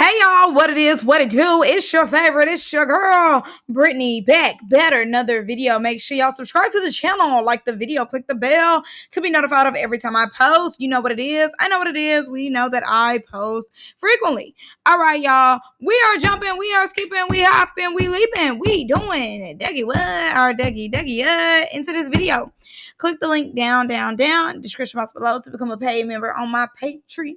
Hey y'all, what it is, what it do? It's your favorite, it's your girl, Brittany, back better, another video. Make sure y'all subscribe to the channel, like the video, click the bell to be notified of every time I post. You know what it is, I know what it is. We know that I post frequently. All right, y'all, we are jumping, we are skipping, we hopping, we leaping, we doing it. Dougie what? Or Dougie into this video. Click the link down, description box below to become a paid member on my Patreon.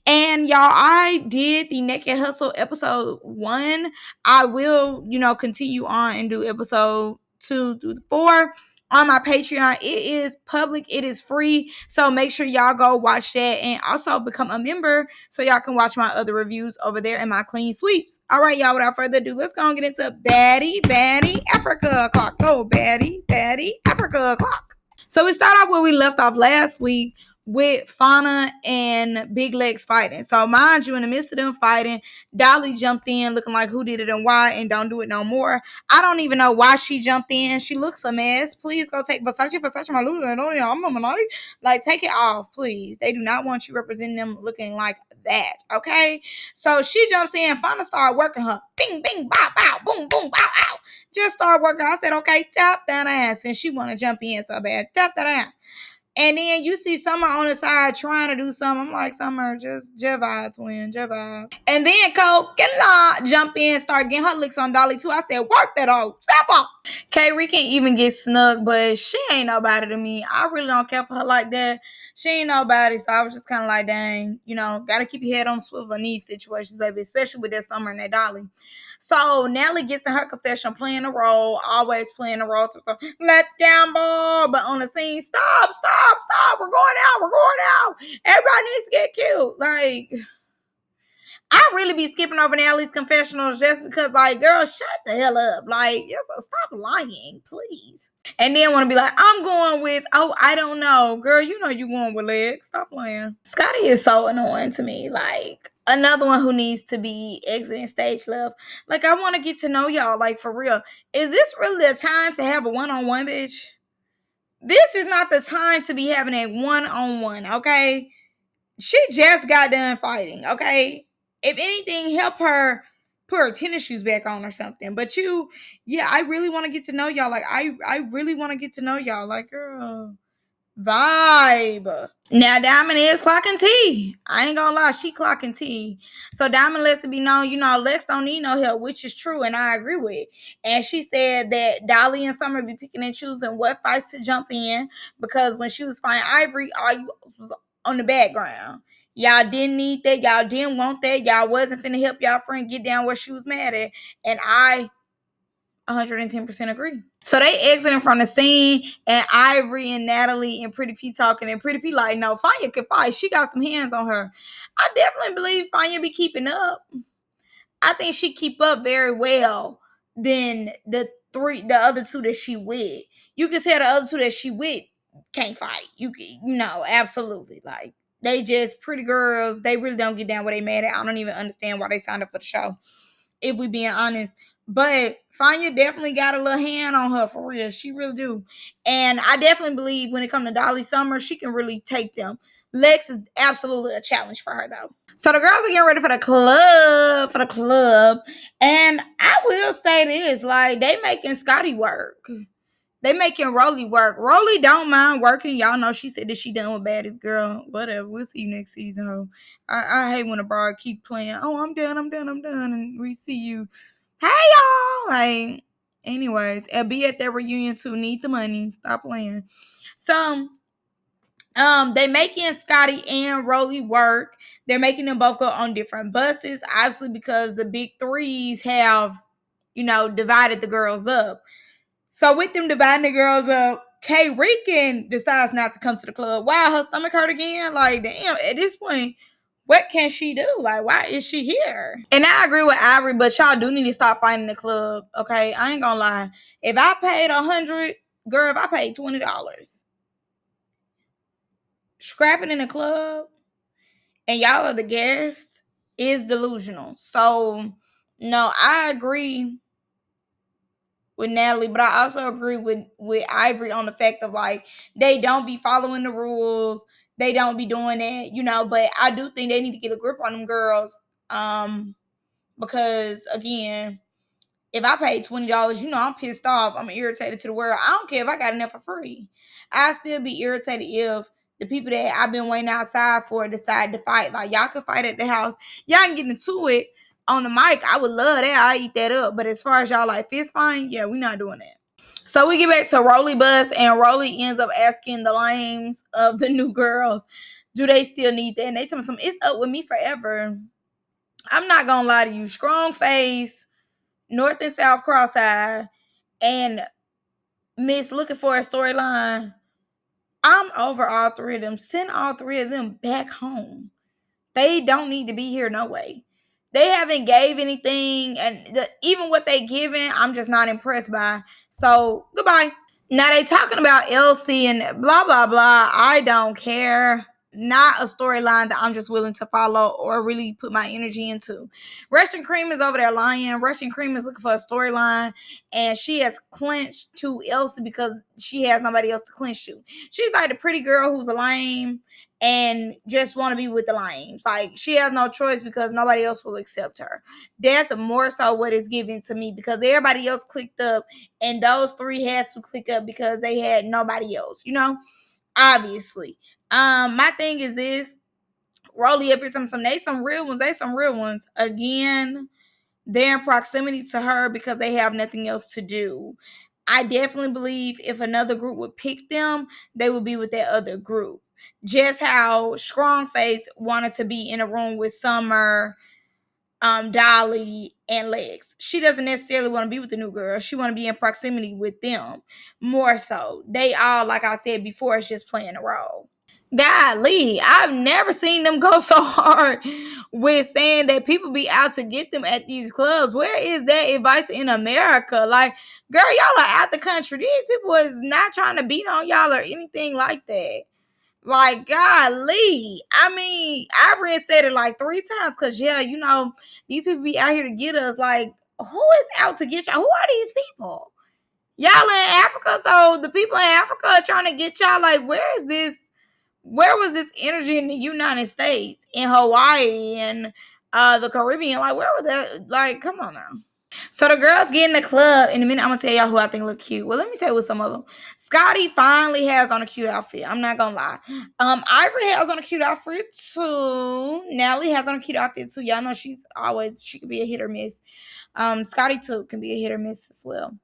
And y'all, I did the Naked Hustle episode 1. I will, continue on and do episode 2 through 4 on my Patreon. It is public, it is free, so make sure y'all go watch that and also become a member so y'all can watch my other reviews over there and my clean sweeps. All right, y'all, without further ado, let's go and get into Baddies Africa clock. Go Baddies Africa clock. So we start off where we left off last week with Fauna and Big Legs fighting. So mind you, in the midst of them fighting, Dolly jumped in looking like who did it and why, and don't do it no more. I don't even know why she jumped in. She looks a mess. Please go take Versace my Lululemon. I'm a Minati. Like, take it off, please. They do not want you representing them looking like that, okay? So she jumps in. Fauna started working her. Bing, bing, bow, bow, boom, boom, bow, ow. Just started working. I said, okay, tap that ass. And she want to jump in so bad. Tap that ass. And then you see Summer on the side trying to do something. I'm like, Summer, just vibe, twin, vibe. And then Cole can jump in, start getting her licks on Dolly too. I said, work that off. Step up. K-Ree can't even get snug, but she ain't nobody to me. I really don't care for her like that. She ain't nobody, so I was just kind of like, dang, gotta keep your head on swivel in these situations, baby, especially with that Summer and that Dolly. So Natalie gets in her confession, playing a role, always playing a role. Let's gamble, but on the scene, stop, we're going out. Everybody needs to get cute. Like, I really be skipping over Natalie's confessionals just because, like, girl, shut the hell up. Like, just stop lying, please. And then want to be like, I'm going with, I don't know. Girl, you know you going with Legs. Stop playing. Scotty is so annoying to me. Like, another one who needs to be exiting stage left. Like, I want to get to know y'all, like, for real. Is this really the time to have a one-on-one, bitch? This is not the time to be having a one-on-one, okay? She just got done fighting, okay? If anything, help her put her tennis shoes back on or something. But I really want to get to know y'all. Like, I really want to get to know y'all. Like, girl, vibe. Now, Diamond is clocking T. I ain't gonna lie, she clocking T. So Diamond lets it be known, Lex don't need no help, which is true, and I agree with. And she said that Dolly and Summer be picking and choosing what fights to jump in, because when she was fighting Ivory, all you was on the background. Y'all didn't need that. Y'all didn't want that. Y'all wasn't finna help y'all friend get down where she was mad at. And I 110% agree. So they exiting from the scene, and Ivory and Natalie and Pretty P talking, and Pretty P like, no, Fanya can fight. She got some hands on her. I definitely believe Fanya be keeping up. I think she keep up very well than the other two that she with. You can tell the other two that she with can't fight. Absolutely. Like, they just pretty girls. They really don't get down where they mad at. I don't even understand why they signed up for the show, if we being honest. But Fanya definitely got a little hand on her, for real. She really do. And I definitely believe when it comes to Dolly Summer, she can really take them. Lex is absolutely a challenge for her, though. So the girls are getting ready for the club. And I will say this, like, they making Scotty work. They making Rolly work. Rolly don't mind working. Y'all know she said that she done with Baddies, girl. Whatever. We'll see you next season, ho. I hate when a broad keep playing, oh, I'm done. And we see you. Hey, y'all. Like, anyways, I'll be at their reunion too. Need the money. Stop playing. So, they making Scotty and Rolly work. They're making them both go on different buses, obviously, because the big threes have, divided the girls up. So with them dividing the girls up, K-Rican decides not to come to the club. Wow, her stomach hurt again. Like, damn, at this point, what can she do? Like, why is she here? And I agree with Ivory, but y'all do need to stop fighting the club, okay? I ain't gonna lie. If I paid $100, girl, if I paid $20, scrapping in the club, and y'all are the guests, is delusional. So, no, I agree with Natalie, but I also agree with Ivory on the fact of, like, they don't be following the rules. they don't be doing that, but I do think they need to get a grip on them girls. Because again, if I paid $20, I'm pissed off. I'm irritated to the world. I don't care if I got enough for free. I still be irritated if the people that I've been waiting outside for decide to fight. Like, y'all can fight at the house. Y'all can get into it on the mic. I would love that. I eat that up. But as far as y'all like fist fighting, yeah, we not doing that. So we get back to Rolly Bus, and Rolly ends up asking the lames of the new girls, do they still need that? And they tell me something, it's up with me forever. I'm not gonna lie to you. Strong Face, North and South Cross-Eye, and Miss Looking for a Storyline. I'm over all three of them. Send all three of them back home. They don't need to be here no way. They haven't gave anything, and even what they given, I'm just not impressed by. So goodbye. Now they talking about Elsie and blah blah blah. I don't care. Not a storyline that I'm just willing to follow or really put my energy into. Russian Cream is over there lying. Russian Cream is looking for a storyline, and she has clinched to Elsie because she has nobody else to clinch to. She's like the pretty girl who's a lame and just want to be with the lames. Like, she has no choice because nobody else will accept her. That's more so what is given to me, because everybody else clicked up and those three had to click up because they had nobody else, obviously. My thing is this: Rolly up here telling some, they some real ones. They some real ones. Again, they're in proximity to her because they have nothing else to do. I definitely believe if another group would pick them, they would be with that other group. Just how Strong Face wanted to be in a room with Summer, Dolly, and Lex. She doesn't necessarily want to be with the new girl. She want to be in proximity with them more so. They all, like I said before, is just playing a role. Golly, I've never seen them go so hard with saying that people be out to get them at these clubs. Where is that advice in America? Like, girl, y'all are out the country. These people is not trying to beat on y'all or anything like that. Like, golly. I mean, Ivory said it like 3 times because, yeah, these people be out here to get us. Like, who is out to get y'all? Who are these people? Y'all in Africa, so the people in Africa are trying to get y'all. Like, where was this energy in the United States, in Hawaii, and the Caribbean? Like, where was that? Like, come on now. So the girls get in the club. In a minute, I'm gonna tell y'all who I think look cute. Well, let me tell you what some of them. Scotty finally has on a cute outfit. I'm not gonna lie. Ivory has on a cute outfit too. Natalie has on a cute outfit too. Y'all know she can be a hit or miss. Scotty too can be a hit or miss as well.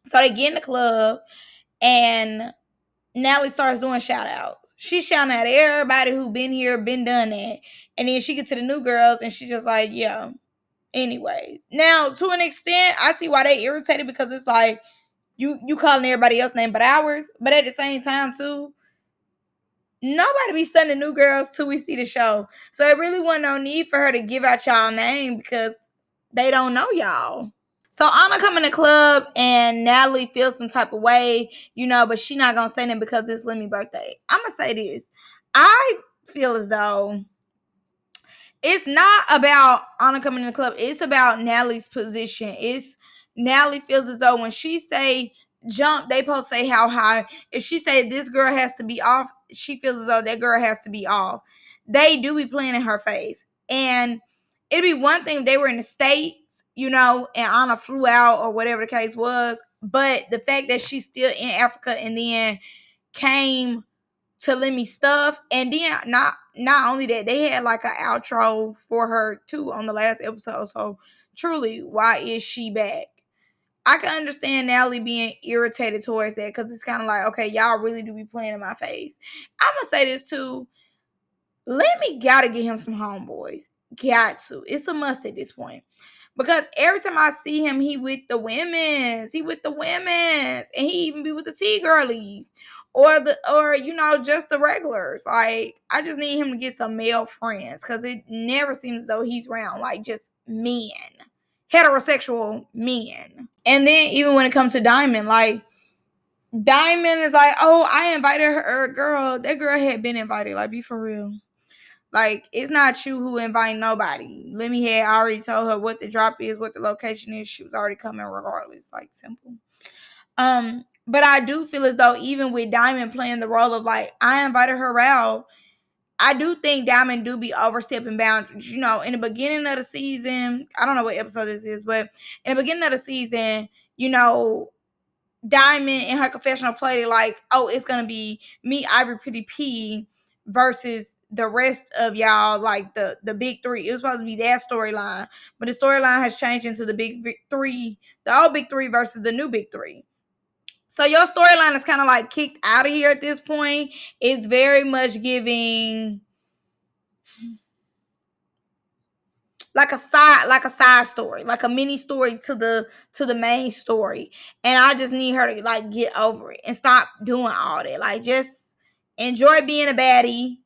So they get in the club, and Natalie starts doing shout outs. She's shouting at everybody who been here, been done that. And then she gets to the new girls and she just like, yeah. Anyways. Now, to an extent, I see why they irritated, because it's like you calling everybody else's name but ours. But at the same time, too, nobody be stunning new girls till we see the show. So it really wasn't no need for her to give out y'all name because they don't know y'all. So Anna come in the club and Natalie feels some type of way, but she not gonna say that because it's Lemmy's birthday. I'm gonna say this. I feel as though it's not about Anna coming in the club. It's about Natalie's position. It's Natalie feels as though when she say jump, they supposed to say how high. If she say this girl has to be off, she feels as though that girl has to be off. They do be playing in her face. And it'd be one thing if they were in the States, and Anna flew out or whatever the case was. But the fact that she's still in Africa and then came to Lemmy stuff, and then not only that, they had like an outro for her too on the last episode. So truly, why is she back? I can understand Natalie being irritated towards that, because it's kind of like, okay, y'all really do be playing in my face. I'm gonna say this too. Lemmy gotta get him some homeboys. Got to. It's a must at this point. Because every time I see him, he with the women's. He with the women's. And he even be with the T-girlies. Or just the regulars. Like, I just need him to get some male friends. Because it never seems as though he's around, like, just men. Heterosexual men. And then even when it comes to Diamond, like, Diamond is like, oh, I invited her. Girl, that girl had been invited. Like, be for real. Like, it's not you who invite nobody. Lemmy had already told her what the drop is, what the location is. She was already coming regardless. Like, simple. But I do feel as though even with Diamond playing the role of like, I invited her out, I do think Diamond do be overstepping boundaries. You know, in the beginning of the season, I don't know what episode this is, but in the beginning of the season, you know, Diamond in her confessional played it like, oh, it's gonna be me, Ivory, Pretty P versus the rest of y'all, like the big three. It was supposed to be that storyline, but the storyline has changed into the big three, the old big three versus the new big three. So your storyline is kind of like kicked out of here at this point. It's very much giving like a side story, like a mini story to the main story. And I just need her to like get over it and stop doing all that. Like just enjoy being a baddie,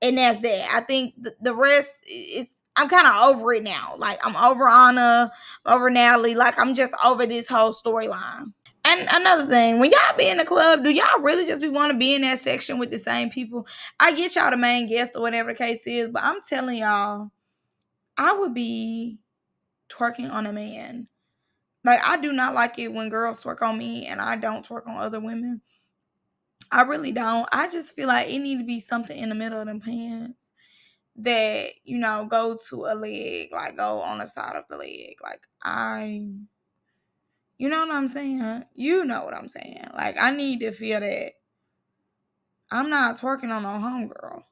and that's that. I think the rest is, I'm kind of over it now. Like I'm over Anna, over Natalie. Like I'm just over this whole storyline. And another thing, when y'all be in the club, do y'all really just want to be in that section with the same people? I get y'all the main guest or whatever the case is, but I'm telling y'all, I would be twerking on a man. Like, I do not like it when girls twerk on me and I don't twerk on other women. I really don't. I just feel like it need to be something in the middle of them pants that, you know, go to a leg, like go on the side of the leg. Like, you know what I'm saying? You know what I'm saying. Like, I need to feel that I'm not twerking on no homegirl.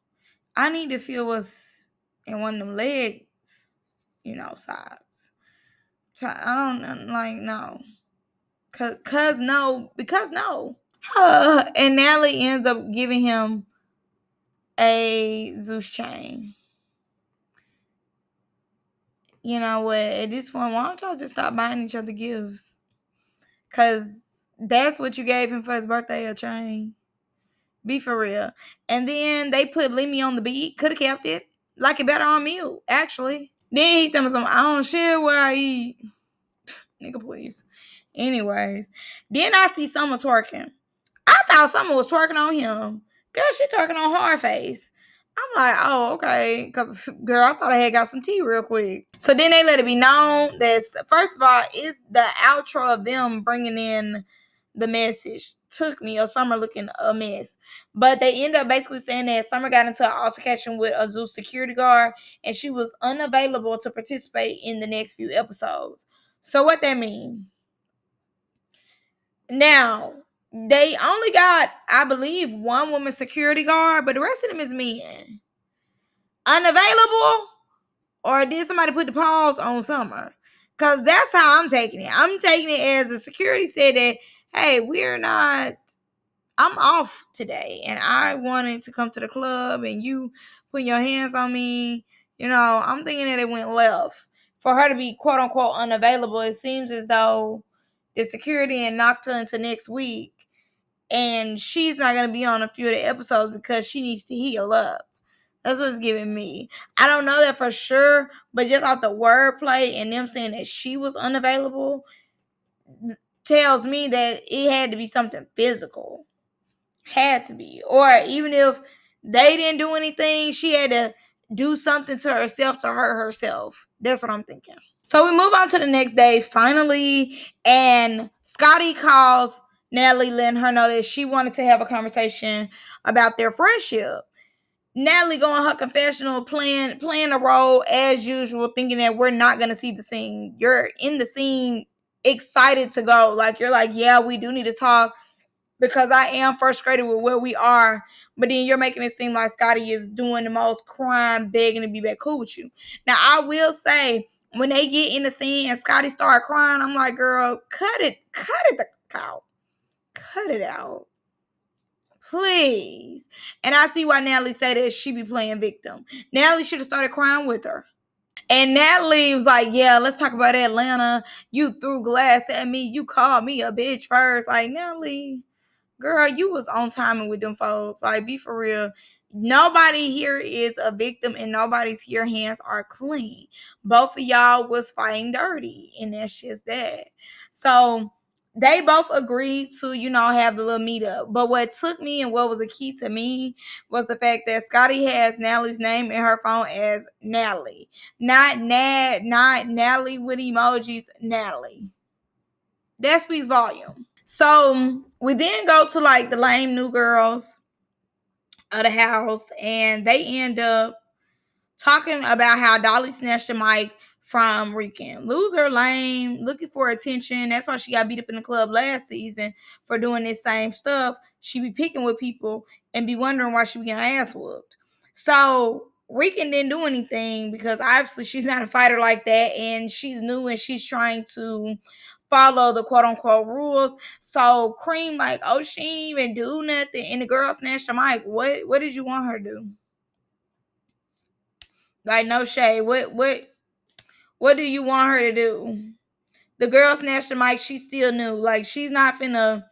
I need to feel what's in one of them legs, you know, sides. So I don't like no. Cause no, because no. And Natalie ends up giving him a Zeus chain. You know what? At this point, why don't y'all just stop buying each other gifts? Cause that's what you gave him for his birthday, a chain. Be for real. And then they put Leave Me on the Beat. Could have kept it. Like it better on mute, actually. Then he told me something, I don't share where I eat. Nigga, please. Anyways. Then I see Summer twerking. I thought Summer was twerking on him. Girl, she twerking on hard face. I'm like, oh, okay. Because, girl, I thought I had got some tea real quick. So then they let it be known that, first of all, it's the outro of them bringing in the message. Took me, or Summer looking a mess. But they end up basically saying that Summer got into an altercation with a Zeus security guard and she was unavailable to participate in the next few episodes. So what that mean? Now, they only got, I believe, one woman security guard, but the rest of them is men. Unavailable? Or did somebody put the pause on Summer? Because that's how I'm taking it. I'm taking it as the security said that, hey, I'm off today. And I wanted to come to the club and you putting your hands on me. You know, I'm thinking that it went left. For her to be quote unquote unavailable, it seems as though the security and knocked her into next week. And she's not going to be on a few of the episodes because she needs to heal up. That's what it's giving me. I don't know that for sure, but just off the wordplay and them saying that she was unavailable tells me that it had to be something physical. Had to be. Or even if they didn't do anything, she had to do something to herself to hurt herself. That's what I'm thinking. So we move on to the next day, finally, and Scotty calls Natalie, letting her know that she wanted to have a conversation about their friendship. Natalie going her confessional, playing a role as usual, thinking that we're not gonna see the scene. You're in the scene, excited to go. Like you're like, yeah, we do need to talk because I am frustrated with where we are. But then you're making it seem like Scotty is doing the most, crying, begging to be back cool with you. Now I will say, when they get in the scene and Scotty start crying, I'm like, girl, cut it out. Cut it out. Please. And I see why Natalie said that she be playing victim. Natalie should have started crying with her. And Natalie was like, yeah, let's talk about Atlanta. You threw glass at me. You called me a bitch first. Like, Natalie, girl, you was on timing with them folks. Like, be for real. Nobody here is a victim and nobody's here hands are clean. Both of y'all was fighting dirty, and that's just that. So they both agreed to, you know, have the little meetup. But what took me and what was a key to me was the fact that Scotty has Natalie's name in her phone as Natalie. Not Natalie with emojis, Natalie. That speaks volume. So we then go to like the lame new girls. of the house, and they end up talking about how Dolly snatched the mic from Rican. Loser, lame, looking for attention. That's why she got beat up in the club last season for doing this same stuff. She be picking with people and be wondering why she be getting ass whooped. So Rican didn't do anything because obviously she's not a fighter like that, and she's new and she's trying to follow the quote unquote rules. So Cream like, oh, she ain't even do nothing, and the girl snatched the mic. What did you want her to do? Like, no shade. What do you want her to do? The girl snatched the mic. She still knew. Like, she's not finna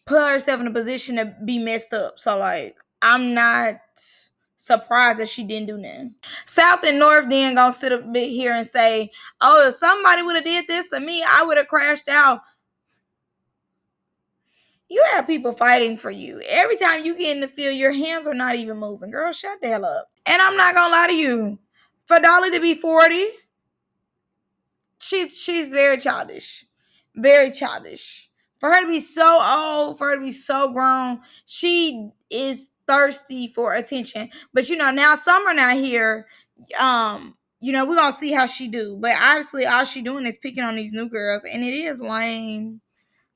put herself in a position to be messed up. So, like, I'm not surprised that she didn't do nothing. South and North then gonna sit a bit here and say, oh, if somebody would have did this to me, I would have crashed out. You have people fighting for you. Every time you get in the field, your hands are not even moving. Girl, shut the hell up. And I'm not gonna lie to you. For Dolly to be 40, she's very childish. Very childish. For her to be so old, for her to be so grown, she is thirsty for attention. But now Summer not here. We're gonna see how she do. But obviously all she doing is picking on these new girls, and it is lame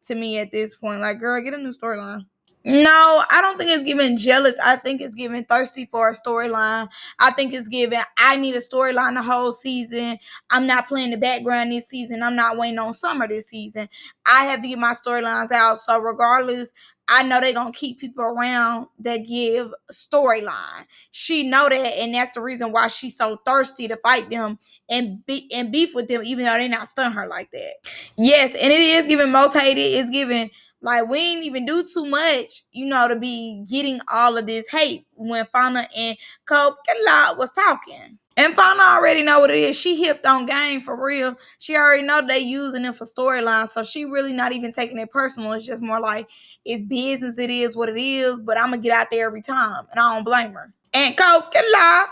to me at this point. Like, girl, get a new storyline. No, I don't think it's giving jealous. I think it's giving thirsty for a storyline. I think it's giving, I need a storyline the whole season. I'm not playing the background this season. I'm not waiting on Summer this season. I have to get my storylines out. So regardless, I know they're going to keep people around that give storyline. She know that, and that's the reason why she's so thirsty to fight them and beef with them, even though they not stun her like that. Yes, and it is giving most hated. It's giving, like, we ain't even do too much, to be getting all of this hate when Fauna and Coquelin was talking. And Fauna already know what it is. She hipped on game for real. She already know they using it for storyline. So she really not even taking it personal. It's just more like, it's business. It is what it is. But I'm going to get out there every time. And I don't blame her. And Coquelin,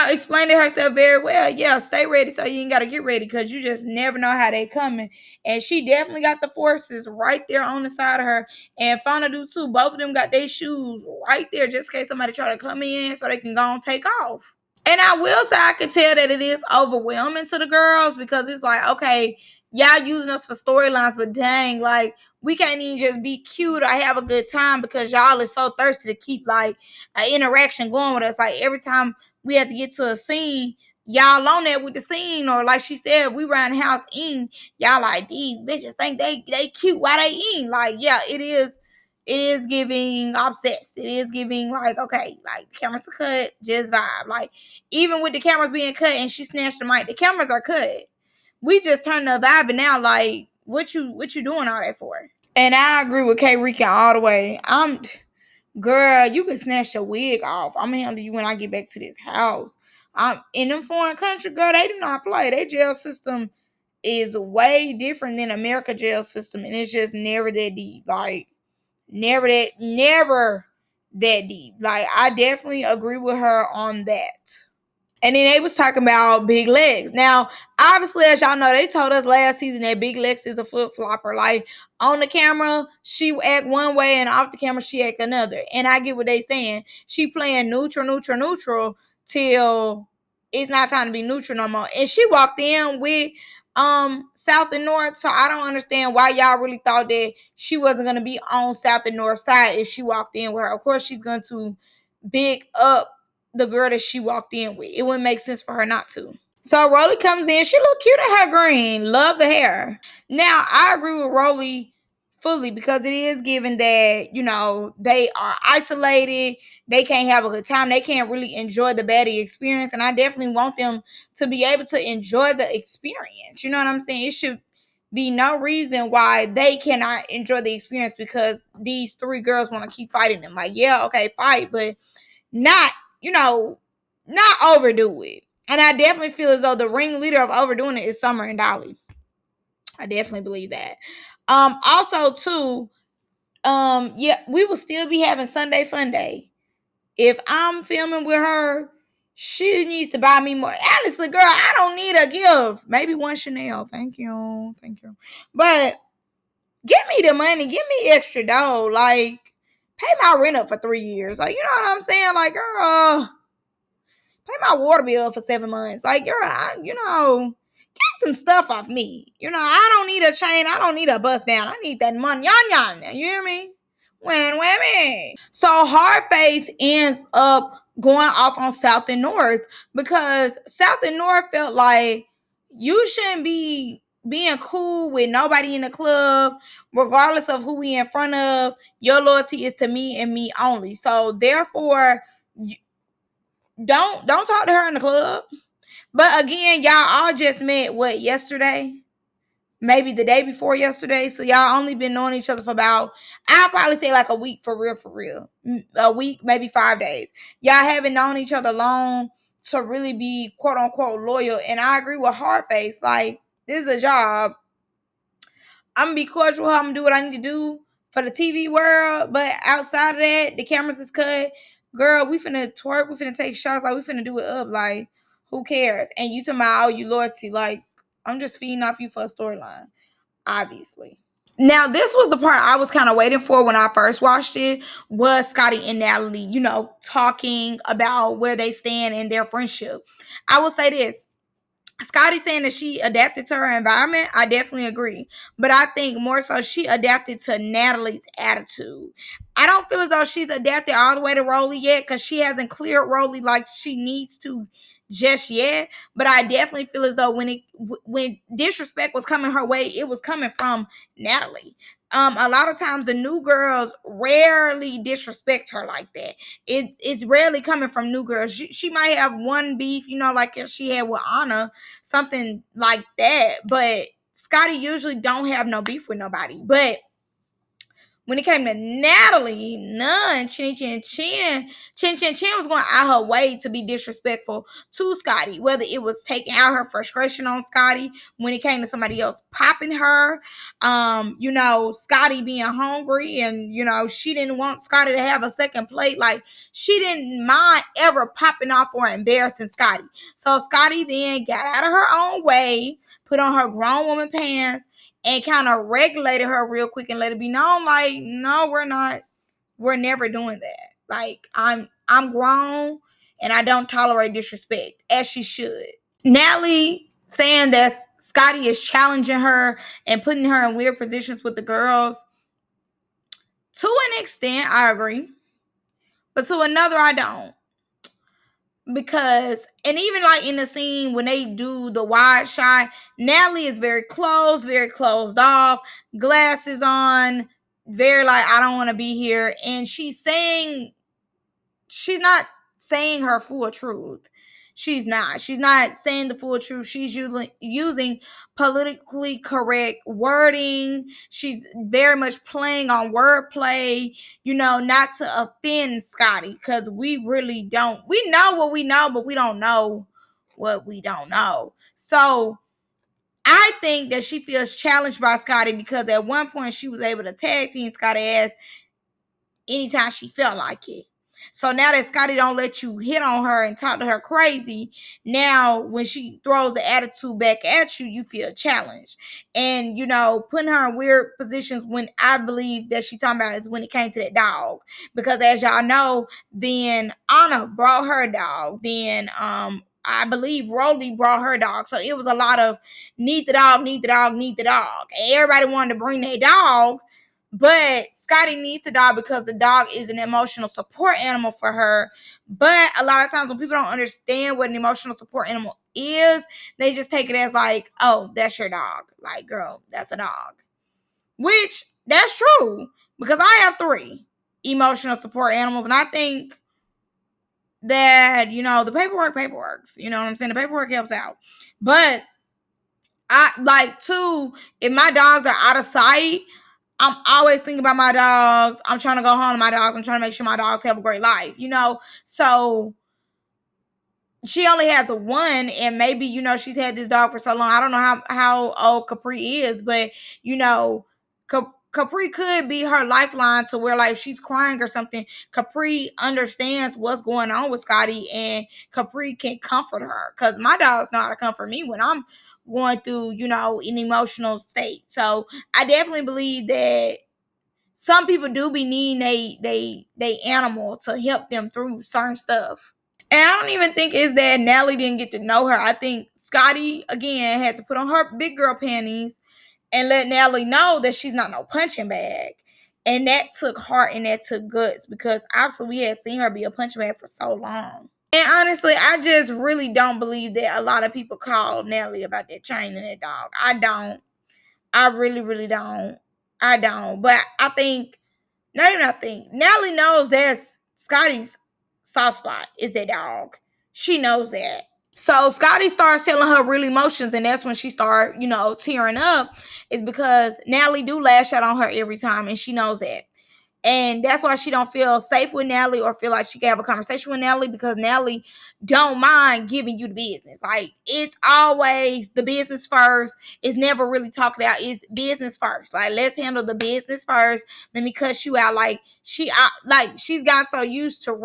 explained it herself very well. Yeah, stay ready so you ain't got to get ready because you just never know how they coming. And she definitely got the forces right there on the side of her. And Fauna do too. Both of them got their shoes right there just in case somebody try to come in so they can go and take off. And I will say I could tell that it is overwhelming to the girls because it's like, okay, y'all using us for storylines, but dang, like, we can't even just be cute or have a good time because y'all is so thirsty to keep, like, an interaction going with us. Like, every time we have to get to a scene, y'all on there with the scene, or like she said, we around the house eating, y'all like, these bitches think they cute while they eating. Like, yeah, it is giving obsessed. It is giving, like, okay, like, cameras are cut, just vibe. Like, even with the cameras being cut and she snatched the mic, the cameras are cut. We just turned the vibe, and now, like, what you doing all that for? And I agree with K Rican all the way. Girl, you can snatch your wig off. I'm gonna handle you when I get back to this house. In them foreign country, girl, they do not play. Their jail system is way different than America jail system, and it's just never that deep. Like, never that deep. Like, I definitely agree with her on that. And then they was talking about Big Legs. Now, obviously, as y'all know, they told us last season that Big Legs is a flip-flopper. Like, on the camera, she act one way, and off the camera, she act another. And I get what they saying. She playing neutral till it's not time to be neutral no more. And she walked in with South and North, so I don't understand why y'all really thought that she wasn't going to be on South and North side if she walked in with her. Of course, she's going to big up the girl that she walked in with. It wouldn't make sense for her not to. So Rolly comes in. She look cute in her green. Love the hair. Now, I agree with Rolly fully because it is given that, they are isolated. They can't have a good time. They can't really enjoy the baddie experience. And I definitely want them to be able to enjoy the experience. You know what I'm saying? It should be no reason why they cannot enjoy the experience because these three girls want to keep fighting them. Like, yeah, okay, fight, but not overdo it. And I definitely feel as though the ringleader of overdoing it is Summer and Dolly. I definitely believe that. Also too, yeah, we will still be having Sunday Fun Day. If I'm filming with her, she needs to buy me more. Honestly, girl, I don't need a gift. Maybe one Chanel. Thank you. But give me the money. Give me extra dough. Like, pay my rent up for 3 years. Like, you know what I'm saying? Like, girl, pay my water bill for 7 months. Like, girl, get some stuff off me. I don't need a chain. I don't need a bust down. I need that money. Yon. You hear me? When women. So Hardface ends up going off on South and North because South and North felt like you shouldn't be being cool with nobody in the club, regardless of who we in front of. Your loyalty is to me and me only. So therefore, don't talk to her in the club. But again, y'all all just met yesterday? Maybe the day before yesterday. So y'all only been knowing each other for about, I'll probably say like a week for real. A week, maybe 5 days. Y'all haven't known each other long to really be quote unquote loyal. And I agree with Hardface. Like, this is a job. I'm gonna be cordial. I'm gonna do what I need to do for the TV world. But outside of that, the cameras is cut. Girl, we finna twerk. We finna take shots. Like, we finna do it up. Like, who cares? And you to my all you loyalty. Like, I'm just feeding off you for a storyline, obviously. Now, this was the part I was kind of waiting for when I first watched it, was Scotty and Natalie, talking about where they stand in their friendship. I will say this. Scotty saying that she adapted to her environment, I definitely agree. But I think more so she adapted to Natalie's attitude. I don't feel as though she's adapted all the way to Rolly yet, because she hasn't cleared Rolly like she needs to just yet. But I definitely feel as though when disrespect was coming her way, it was coming from Natalie. A lot of times the new girls rarely disrespect her like that. It's rarely coming from new girls. She might have one beef, like she had with Anna, something like that. But Scotty usually don't have no beef with nobody. But when it came to Natalie, none. Chin was going out her way to be disrespectful to Scotty, whether it was taking out her frustration on Scotty when it came to somebody else popping her, Scotty being hungry, and she didn't want Scotty to have a second plate. Like, she didn't mind ever popping off or embarrassing Scotty. So Scotty then got out of her own way, put on her grown woman pants, and kind of regulated her real quick and let it be known, like, no, we're never doing that. Like, I'm grown and I don't tolerate disrespect, as she should. Natalie saying that Scotty is challenging her and putting her in weird positions with the girls. To an extent, I agree. But to another, I don't. Because, and even like in the scene when they do the wide shot, Natalie is very closed off, glasses on, very like, I don't want to be here. And she's not saying her full truth. She's not saying the full truth. She's using politically correct wording. She's very much playing on wordplay, not to offend Scotty, because we really don't. We know what we know, but we don't know what we don't know. So I think that she feels challenged by Scotty because at one point she was able to tag team Scotty ass anytime she felt like it. So now that Scotty don't let you hit on her and talk to her crazy, now when she throws the attitude back at you, you feel challenged. And, putting her in weird positions when I believe that she's talking about is when it came to that dog. Because as y'all know, then Anna brought her dog. Then I believe Rolly brought her dog. So it was a lot of need the dog. And everybody wanted to bring their dog. But Scotty needs to dog because the dog is an emotional support animal for her. But a lot of times when people don't understand what an emotional support animal is, they just take it as like, oh, that's your dog. Like, girl, that's a dog. Which, that's true. Because I have 3 emotional support animals. And I think that, the paperwork works. You know what I'm saying? The paperwork helps out. But I like, 2, if my dogs are out of sight, I'm always thinking about my dogs. I'm trying to go home to my dogs. I'm trying to make sure my dogs have a great life, So she only has a 1, and maybe, she's had this dog for so long. I don't know how old Capri is, but, Capri could be her lifeline to where, like, if she's crying or something, Capri understands what's going on with Scotty, and Capri can comfort her. Because my dogs know how to comfort me when I'm going through, an emotional state. So I definitely believe that some people do be needing they animal to help them through certain stuff. And I don't even think it's that Natalie didn't get to know her. I think Scotty again had to put on her big girl panties and let Natalie know that she's not no punching bag. And that took heart and that took guts, because obviously we had seen her be a punching bag for so long. And honestly, I just really don't believe that a lot of people called Natalie about that chain and that dog. I don't. I really, really don't. I don't. But I think, not even I think, Natalie knows that's Scotty's soft spot is that dog. She knows that. So Scotty starts telling her real emotions, and that's when she started, tearing up. Is because Natalie do lash out on her every time, and she knows that. And that's why she don't feel safe with Natalie or feel like she can have a conversation with Natalie, because Natalie don't mind giving you the business. Like, it's always the business first. It's never really talking out. It's business first. Like, let's handle the business first. Let me cuss you out. Like, she's got so used to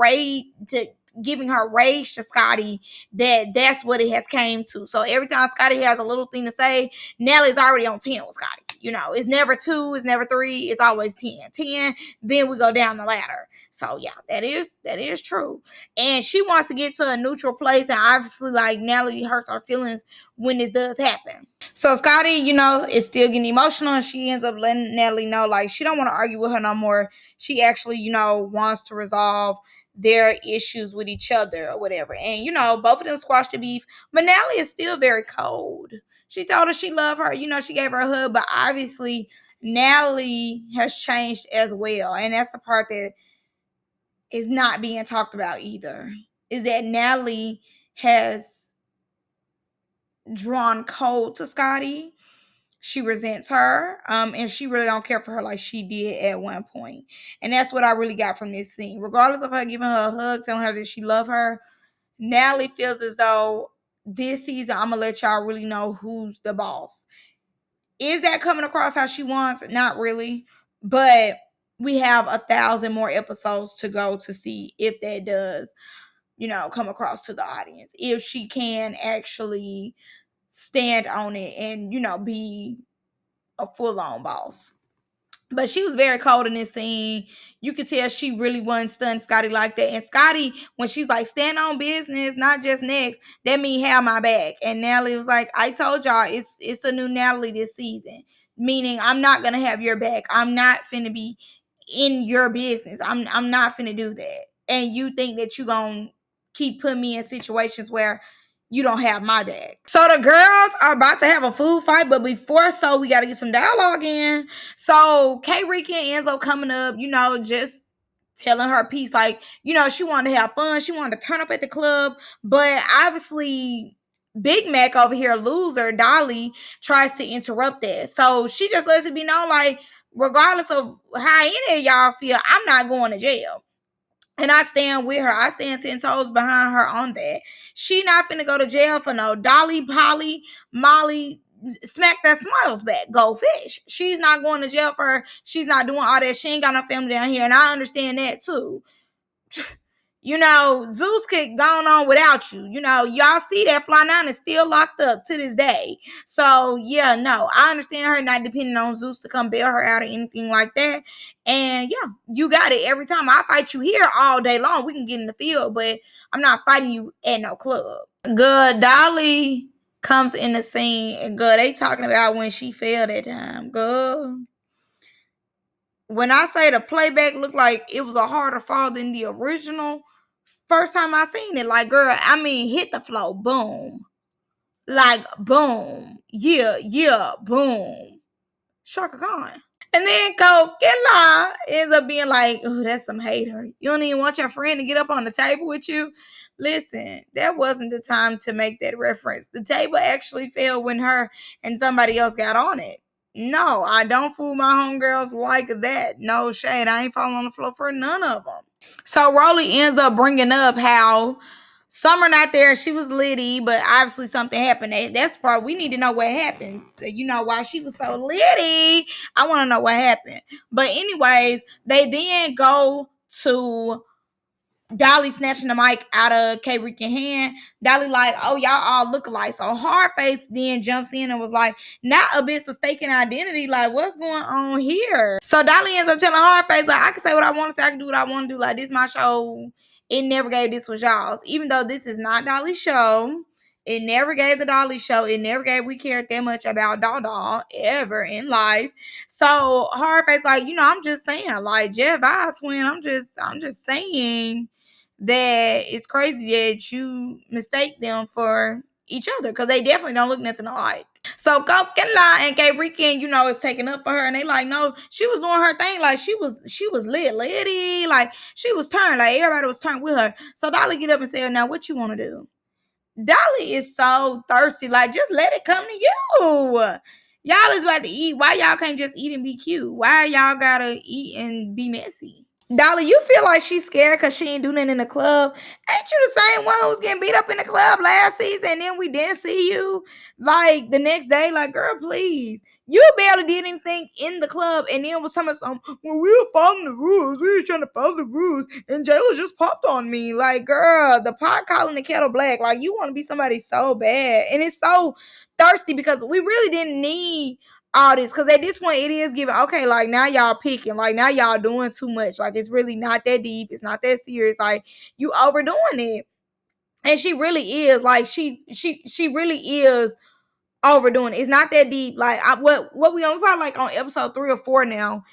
giving her rage to Scotty that's what it has came to. So every time Scotty has a little thing to say, Natalie's already on 10 with Scotty. It's never 2, it's never 3, it's always 10. 10, then we go down the ladder. So yeah, that is true. And she wants to get to a neutral place, and obviously, like, Natalie hurts her feelings when this does happen. So Scotty, is still getting emotional, and she ends up letting Natalie know, like, she don't want to argue with her no more. She actually, wants to resolve their issues with each other or whatever. And, both of them squashed the beef, but Natalie is still very cold. She told her she loved her. She gave her a hug, but obviously Natalie has changed as well. And that's the part that is not being talked about either, is that Natalie has drawn cold to Scotty. She resents her, and she really don't care for her like she did at one point. And that's what I really got from this thing. Regardless of her giving her a hug, telling her that she love her, Natalie feels as though this season, I'm going to let y'all really know who's the boss. Is that coming across how she wants? Not really. But we have 1,000 more episodes to go to see if that does, come across to the audience. If she can actually stand on it and, be a full-on boss. But she was very cold in this scene. You could tell she really wasn't stunned Scotty like that. And Scotty, when she's like, stand on business, not just next, that mean have my back. And Natalie was like, I told y'all, it's a new Natalie this season. Meaning, I'm not going to have your back. I'm not finna be in your business. I'm not finna do that. And you think that you going to keep putting me in situations where you don't have my back. So the girls are about to have a food fight, but before so, we got to get some dialogue in. So K Ricky and Enzo coming up, just telling her piece. Like, she wanted to have fun. She wanted to turn up at the club. But obviously, Big Mac over here, loser, Dolly, tries to interrupt that. So she just lets it be known, like, regardless of how any of y'all feel, I'm not going to jail. And I stand with her. I stand 10 toes behind her on that. She not finna go to jail for no Dolly, Polly, Molly, smack that smiles back. Go fish. She's not going to jail for her. She's not doing all that. She ain't got no family down here. And I understand that too. Zeus could go on without you. Y'all see that Fly 9 is still locked up to this day. So, yeah, no, I understand her not depending on Zeus to come bail her out or anything like that. And, yeah, you got it every time. I fight you here all day long. We can get in the field, but I'm not fighting you at no club. Good, Dolly comes in the scene, and good, they talking about when she fell that time. Good. When I say the playback looked like it was a harder fall than the original, first time I seen it, like, girl, I mean, hit the flow, boom. Like, boom. Yeah, boom. Shaka Khan. And then Coquella ends up being like, oh, that's some hater. You don't even want your friend to get up on the table with you? Listen, that wasn't the time to make that reference. The table actually fell when her and somebody else got on it. No, I don't fool my homegirls like that. No shade. I ain't falling on the floor for none of them. So Rolly ends up bringing up how Summer not there. She was litty, but obviously something happened. That's the part we need to know what happened. Why she was so litty. I want to know what happened. But anyways, they then go to Dolly snatching the mic out of K Rican hand. Dolly like, oh, y'all all look alike. So Hardface then jumps in and was like, not a bit mistaken identity. Like, what's going on here? So Dolly ends up telling Hardface, like, I can say what I want to say. I can do what I want to do. Like, this my show. It never gave this was y'all's. Even though this is not Dolly's show. It never gave the Dolly show. It never gave we cared that much about Doll ever in life. So Hardface like, I'm just saying, like Jeff Vibes twin, I'm just saying that it's crazy that you mistake them for each other because they definitely don't look nothing alike. So Coquela and Gabrican, is taking up for her, and they like, no, she was doing her thing, like she was litty, like she was turned, like everybody was turned with her. So Dolly get up and say, now what you want to do? Dolly is so thirsty, like just let it come to you. Y'all is about to eat. Why y'all can't just eat and be cute? Why y'all gotta eat and be messy? Dolly, you feel like she's scared because she ain't do nothing in the club. Ain't you the same one who was getting beat up in the club last season and then we didn't see you like the next day? Like, girl, please. You barely did anything in the club and then was something, well, we were following the rules. We were trying to follow the rules and Jayla just popped on me. Like, girl, the pot calling the kettle black. Like, you want to be somebody so bad. And it's so thirsty because we really didn't need all this because at this point it is giving okay, like now y'all picking, like now y'all doing too much, like it's really not that deep, it's not that serious, like you overdoing it. And she really is, like she really is overdoing it. It's not that deep. Like what we on, we probably like on episode 3 or 4 now,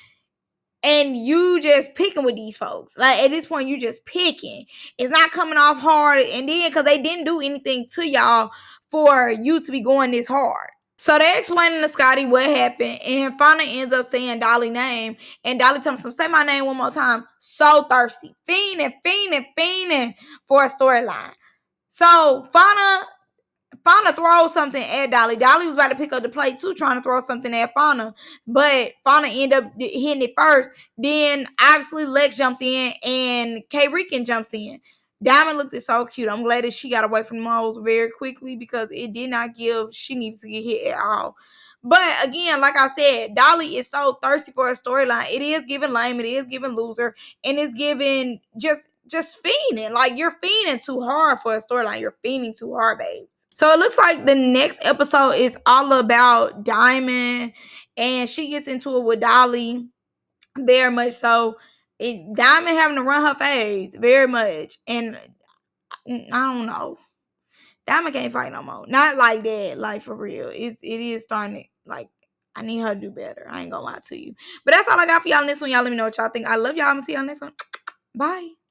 and you just picking with these folks. Like at this point you just picking, it's not coming off hard. And then because they didn't do anything to y'all for you to be going this hard. So they're explaining to Scotty what happened, and Fauna ends up saying Dolly's name, and Dolly tells him, say my name one more time. So thirsty. Fiending for a storyline. So Fauna throws something at Dolly. Dolly was about to pick up the plate too, trying to throw something at Fauna. But Fauna ended up hitting it first. Then obviously Lex jumped in and K Rican jumps in. Diamond looked so cute. I'm glad that she got away from the moles very quickly because it did not give she needs to get hit at all. But again, like I said, Dolly is so thirsty for a storyline. It is giving lame, it is giving loser, and it's giving just fiending. Like you're fiending too hard for a storyline. You're fiending too hard, babes. So it looks like the next episode is all about Diamond, and she gets into it with Dolly very much so. Diamond having to run her phase very much, and I don't know. Diamond can't fight no more. Not like that. Like for real. It is starting to, like, I need her to do better. I ain't gonna lie to you. But that's all I got for y'all in this one. Y'all let me know what y'all think. I love y'all. I'm gonna see y'all next one. Bye.